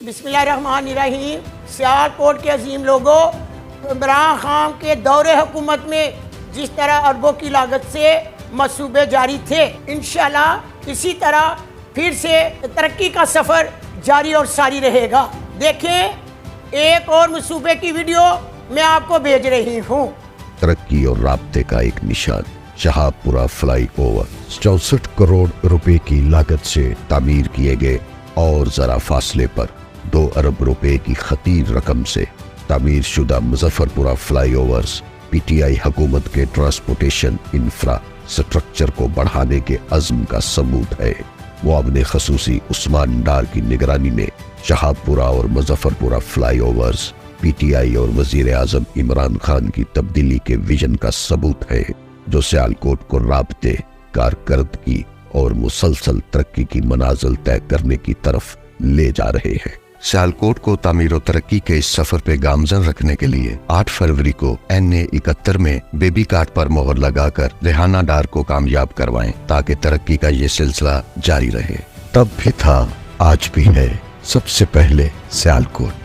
बिस्मिल्लाहिर्रहमानिर्रहीम। सियालकोट के अजीम लोगों, इमरान खान के दौरे हुकूमत में जिस तरह अरबों की लागत से मंसूबे जारी थे, इंशाल्लाह इसी तरह फिर से तरक्की का सफ़र जारी और सारी रहेगा। देखें, एक और मंसूबे की वीडियो मैं आपको भेज रही हूँ। तरक्की और राब्ते का एक निशान, शाहपुरा फ्लाई ओवर 64 करोड़ रुपए की लागत से तामीर किए गए और जरा फासले पर 2 अरब रुपए की खतीर रकम से तामीर शुदा मुजफ्फरपुरा फ्लाई ओवर्स पीटीआई हुकूमत के ट्रांसपोर्टेशन इंफ्रास्ट्रक्चर को बढ़ाने के अज़्म का सबूत है। मुआविन खसूसी उस्मान डार की निगरानी में शाहपुरा और मुजफ्फरपुरा फ्लाई ओवर्स पीटीआई और वजीर आजम इमरान खान की तब्दीली के विजन का सबूत है, जो सियालकोट को राब्ते, कारकर्दगी और मुसलसल तरक्की की मनाजिल तय करने की तरफ ले जा रहे हैं। सियालकोट को तामीर और तरक्की के इस सफर पे गामजन रखने के लिए 8 फरवरी को NA 71 में बेबी कार्ड पर मोहर लगाकर रेहाना डार को कामयाब करवाएं, ताकि तरक्की का ये सिलसिला जारी रहे। तब भी था, आज भी है, सबसे पहले सियालकोट।